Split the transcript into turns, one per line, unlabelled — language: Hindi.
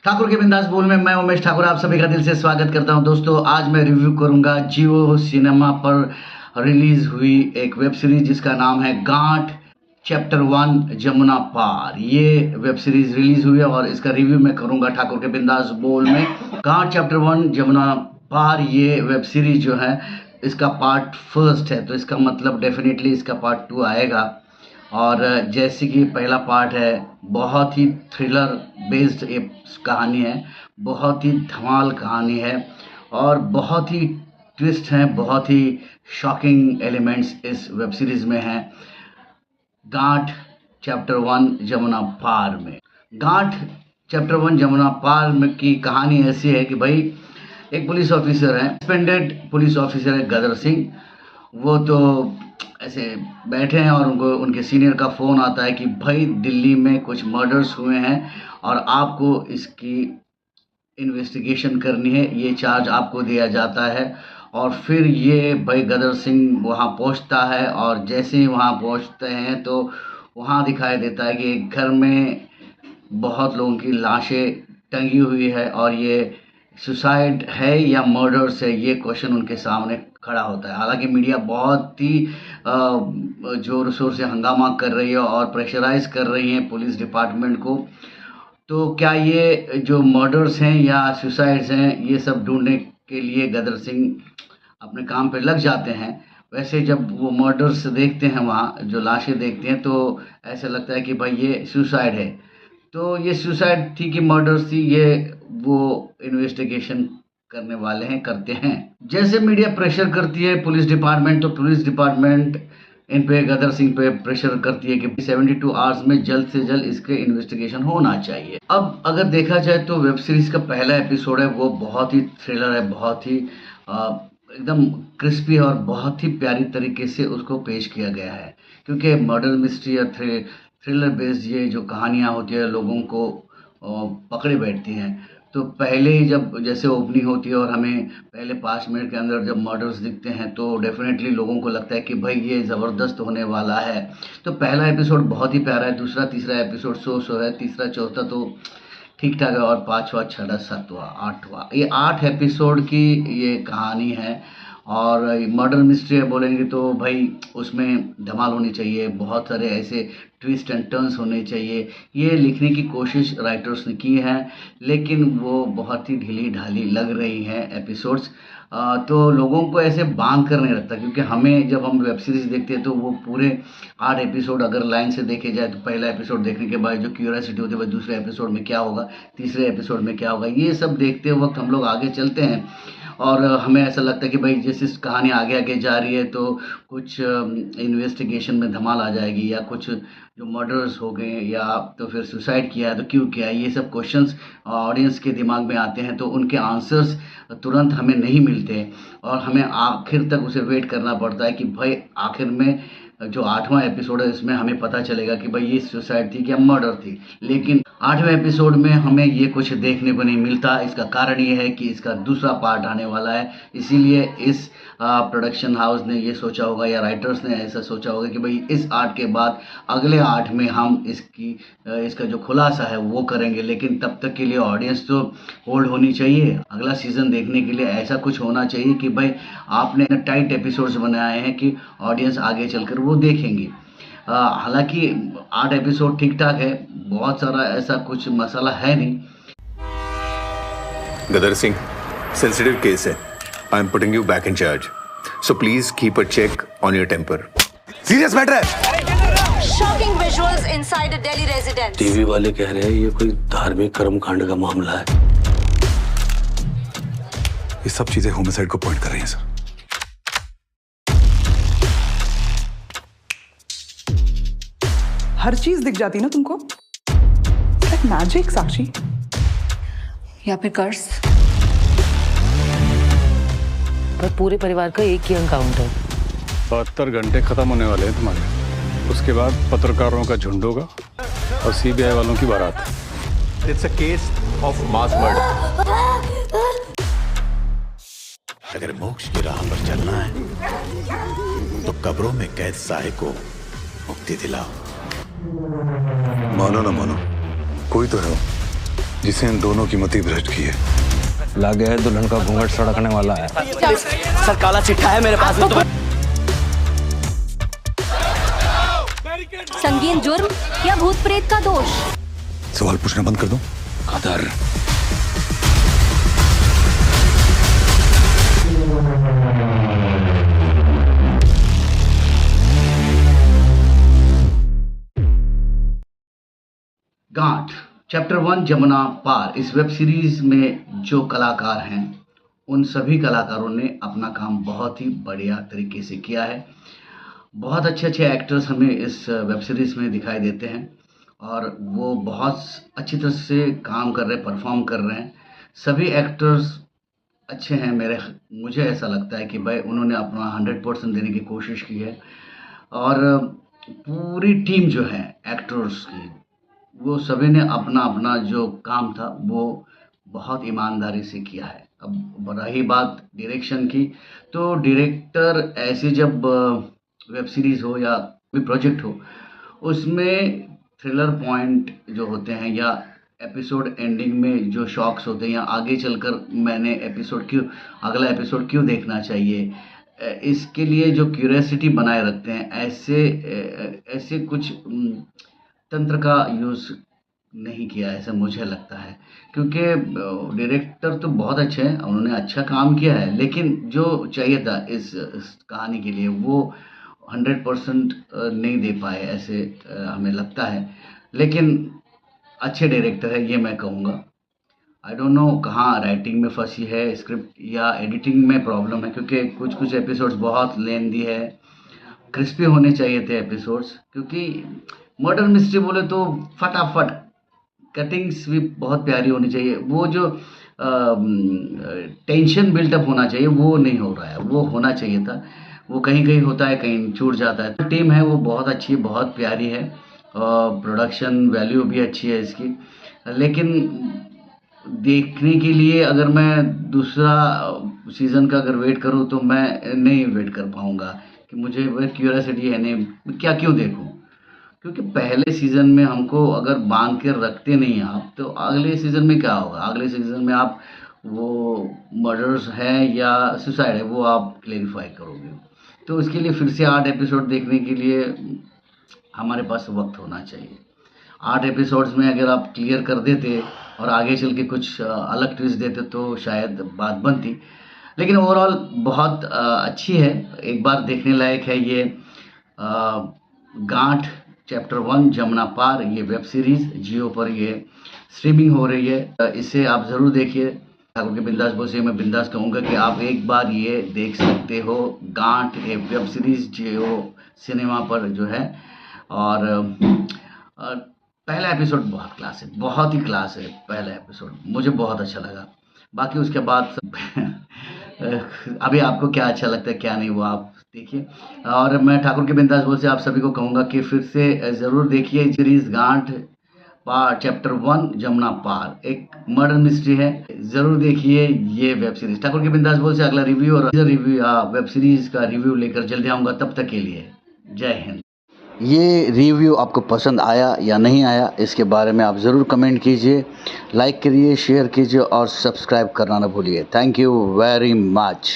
ठाकुर के बिंदास बोल में मैं उमेश ठाकुर आप सभी का दिल से स्वागत करता हूं। दोस्तों आज मैं रिव्यू करूंगा जियो सिनेमा पर रिलीज हुई एक वेब सीरीज जिसका नाम है गांठ चैप्टर 1 जमुना पार। ये वेब सीरीज रिलीज हुई है और इसका रिव्यू मैं करूंगा ठाकुर के बिंदास बोल में। गांठ चैप्टर 1 जमुना पार ये वेब सीरीज जो है इसका पार्ट फर्स्ट है, तो इसका मतलब डेफिनेटली इसका पार्ट 2 आएगा। और जैसे कि पहला पार्ट है, बहुत ही थ्रिलर बेस्ड एक कहानी है, बहुत ही धमाल कहानी है और बहुत ही ट्विस्ट हैं, बहुत ही शॉकिंग एलिमेंट्स इस वेब सीरीज़ में हैं। गांठ चैप्टर 1 जमुना पार में गांठ चैप्टर 1 जमुना पार में की कहानी ऐसी है कि भाई एक पुलिस ऑफिसर है, सस्पेंडेड पुलिस ऑफिसर है गदर सिंह। वो तो ऐसे बैठे हैं और उनको उनके सीनियर का फ़ोन आता है कि भाई दिल्ली में कुछ मर्डर्स हुए हैं और आपको इसकी इन्वेस्टिगेशन करनी है, ये चार्ज आपको दिया जाता है। और फिर ये भाई गदर सिंह वहाँ पहुँचता है और जैसे ही वहाँ पहुँचते हैं तो वहाँ दिखाई देता है कि एक घर में बहुत लोगों की लाशें टंगी हुई है और ये सुसाइड है या मर्डर्स है, ये क्वेश्चन उनके सामने खड़ा होता है। हालांकि मीडिया बहुत ही ज़ोर शोर से हंगामा कर रही है और प्रेशराइज कर रही है पुलिस डिपार्टमेंट को। तो क्या ये जो मर्डर्स हैं या सुसाइड्स हैं, ये सब ढूंढने के लिए गदर सिंह अपने काम पे लग जाते हैं। वैसे जब वो मर्डर्स देखते हैं, वहाँ जो लाशें देखते हैं, तो ऐसा लगता है कि भाई ये सुसाइड है। तो ये सुसाइड थी कि मर्डर्स थी, ये वो इन्वेस्टिगेशन करने वाले हैं, करते हैं। जैसे मीडिया प्रेशर करती है पुलिस डिपार्टमेंट, तो पुलिस डिपार्टमेंट इन पे गदर सिंह पे प्रेशर करती है कि 72 आवर्स में जल्द से जल्द इसके इन्वेस्टिगेशन होना चाहिए। अब अगर देखा जाए तो वेब सीरीज का पहला एपिसोड है वो बहुत ही थ्रिलर है, बहुत ही एकदम क्रिस्पी और बहुत ही प्यारी तरीके से उसको पेश किया गया है। क्योंकि मर्डर मिस्ट्री या थ्रिलर बेस्ड ये जो कहानियाँ होती है लोगों को पकड़े बैठती हैं। तो पहले ही जब जैसे ओपनिंग होती है और हमें पहले 5 मिनट के अंदर जब मर्डर्स दिखते हैं तो डेफिनेटली लोगों को लगता है कि भाई ये ज़बरदस्त होने वाला है। तो पहला एपिसोड बहुत ही प्यारा है, दूसरा तीसरा एपिसोड सो है, तीसरा चौथा तो ठीक ठाक है और पाँचवा छठा सातवां आठवां, ये 8 एपिसोड की ये कहानी है। और मर्डर मिस्ट्री है बोलेंगे तो भाई उसमें धमाल होनी चाहिए, बहुत सारे ऐसे ट्विस्ट एंड टर्न्स होने चाहिए। ये लिखने की कोशिश राइटर्स ने की है, लेकिन वो बहुत ही ढीली ढाली लग रही हैं एपिसोड्स। तो लोगों को ऐसे बांध कर नहीं रखता, क्योंकि हमें जब हम वेब सीरीज़ देखते हैं तो वो पूरे 8 एपिसोड अगर लाइन से देखे जाए तो पहला एपिसोड देखने के बाद जो क्यूरियोसिटी होती है भाई दूसरे एपिसोड में क्या होगा, तीसरे एपिसोड में क्या होगा, ये सब देखते वक्त हम लोग आगे चलते हैं और हमें ऐसा लगता है कि भाई जैसे कहानी आगे आगे जा रही है तो कुछ इन्वेस्टिगेशन में धमाल आ जाएगी या कुछ जो मर्डर्स हो गए या तो फिर सुसाइड किया है तो क्यों किया है, ये सब क्वेश्चंस ऑडियंस के दिमाग में आते हैं। तो उनके आंसर्स तुरंत हमें नहीं मिलते और हमें आखिर तक उसे वेट करना पड़ता है कि भाई आखिर में जो 8वां एपिसोड है इसमें हमें पता चलेगा कि भाई ये सुसाइड थी या मर्डर थी। लेकिन 8वें एपिसोड में हमें ये कुछ देखने को नहीं मिलता। इसका कारण ये है कि इसका दूसरा पार्ट आने वाला है, इसीलिए इस प्रोडक्शन हाउस ने ये सोचा होगा या राइटर्स ने ऐसा सोचा होगा कि भाई इस 8 के बाद अगले 8 में हम इसका जो खुलासा है वो करेंगे। लेकिन तब तक के लिए ऑडियंस तो होल्ड होनी चाहिए, अगला सीज़न देखने के लिए ऐसा कुछ होना चाहिए कि भाई आपने टाइट एपिसोड्स बनाए हैं कि ऑडियंस आगे चलकर वो देखेंगे। हालांकि 8 एपिसोड ठीक ठाक है, बहुत सारा ऐसा कुछ मसाला है नहीं।
गदर सिंह, सेंसिटिव केस है। I am putting you back in charge, so please keep a check on your temper. Serious matter है।
Shocking visuals inside a Delhi residence.
TV वाले कह रहे हैं ये कोई धार्मिक कर्मकांड का मामला है।
ये सब चीजें होमिसाइड को पॉइंट कर रही हैं सर।
हर चीज दिख जाती ना तुमको, लाइक मैजिक साक्षी।
या फिर कर्स।
पर पूरे परिवार का एक ही अकाउंट है।
72 घंटे खत्म होने वाले हैं तुम्हारे, उसके बाद पत्रकारों का झुंड होगा और सीबीआई वालों की बारात।
It's a case of mass murder. अगर मोक्ष की राह पर चलना है तो कब्रों में कैद साहे को मुक्ति दिलाओ। मानो ना मानो, कोई तो है। जिसे इन दोनों की मति भ्रष्ट की है।
लगे है दुल्हन का घूंघट सड़कने वाला है।
सर काला चिट्ठा है मेरे पास में। तो
संगीन जुर्म या भूत प्रेत का दोष?
सवाल पूछना बंद कर दो।
कदर
गांठ चैप्टर 1 जमुना पार। इस वेब सीरीज में जो कलाकार हैं उन सभी कलाकारों ने अपना काम बहुत ही बढ़िया तरीके से किया है। बहुत अच्छे अच्छे एक्टर्स हमें इस वेब सीरीज में दिखाई देते हैं और वो बहुत अच्छी तरह से काम कर रहे हैं, परफॉर्म कर रहे हैं। सभी एक्टर्स अच्छे हैं। मुझे ऐसा लगता है कि भाई उन्होंने अपना 100% देने की कोशिश की है और पूरी टीम जो है एक्टर्स की, वो सभी ने अपना अपना जो काम था वो बहुत ईमानदारी से किया है। अब रही बात डायरेक्शन की, तो डायरेक्टर ऐसी जब वेब सीरीज़ हो या कोई प्रोजेक्ट हो, उसमें थ्रिलर पॉइंट जो होते हैं या एपिसोड एंडिंग में जो शॉक्स होते हैं या आगे चलकर मैंने अगला एपिसोड क्यों देखना चाहिए, इसके लिए जो क्यूरियोसिटी बनाए रखते हैं, ऐसे कुछ तंत्र का यूज़ नहीं किया ऐसा मुझे लगता है। क्योंकि डायरेक्टर तो बहुत अच्छे हैं, उन्होंने अच्छा काम किया है, लेकिन जो चाहिए था इस कहानी के लिए वो 100% नहीं दे पाए ऐसे हमें लगता है। लेकिन अच्छे डायरेक्टर है ये मैं कहूँगा। आई डोंट नो कहाँ राइटिंग में फंसी है, स्क्रिप्ट या एडिटिंग में प्रॉब्लम है, क्योंकि कुछ एपिसोड्स बहुत लेंदी है। क्रिस्पी होने चाहिए थे एपिसोड्स, क्योंकि मर्डर मिस्ट्री बोले तो फटाफट कटिंग्स भी बहुत प्यारी होनी चाहिए। वो जो टेंशन बिल्टअप होना चाहिए वो नहीं हो रहा है, वो होना चाहिए था। वो कहीं कहीं होता है, कहीं छूट जाता है। टीम है वो बहुत अच्छी है, बहुत प्यारी है और प्रोडक्शन वैल्यू भी अच्छी है इसकी। लेकिन देखने के लिए अगर मैं दूसरा सीज़न का अगर वेट करूँ तो मैं नहीं वेट कर पाऊँगा, कि मुझे क्यूरियोसिटी है नहीं, क्यों देखूँ। क्योंकि पहले सीज़न में हमको अगर बांध के रखते नहीं आप, तो अगले सीज़न में क्या होगा? अगले सीज़न में आप वो मर्डर्स है या सुसाइड है वो आप क्लेरिफाई करोगे। तो उसके लिए फिर से 8 एपिसोड देखने के लिए हमारे पास वक्त होना चाहिए। 8 एपिसोड्स में अगर आप क्लियर कर देते और आगे चल के कुछ अलग ट्विस्ट देते तो शायद बात बनती। लेकिन ओवरऑल बहुत अच्छी है, एक बार देखने लायक है ये गांठ चैप्टर 1 जमुना पार। ये वेब सीरीज़ जियो पर ये स्ट्रीमिंग हो रही है, इसे आप ज़रूर देखिए। ठाकुर के बिंदास बोल से मैं बिंदास कहूँगा कि आप एक बार ये देख सकते हो। गांठ ये वेब सीरीज़ जियो सिनेमा पर जो है, और पहला एपिसोड बहुत क्लास है, बहुत ही क्लास है पहला एपिसोड, मुझे बहुत अच्छा लगा। बाकी उसके बाद अभी आपको क्या अच्छा लगता है क्या नहीं वो आप देखिए। और मैं ठाकुर के बिंदास बोल से आप सभी को कहूँगा कि फिर से ज़रूर देखिए सीरीज़ गांठ पार चैप्टर 1 जमुना पार। एक मर्डर मिस्ट्री है, ज़रूर देखिए ये वेब सीरीज़। ठाकुर के बिंदास बोल से अगला रिव्यू और वेब सीरीज़ का रिव्यू लेकर जल्दी आऊँगा। तब तक के लिए जय हिंद। ये रिव्यू आपको पसंद आया या नहीं आया, इसके बारे में आप ज़रूर कमेंट कीजिए, लाइक करिए, शेयर कीजिए और सब्सक्राइब करना ना भूलिए। Thank you very much.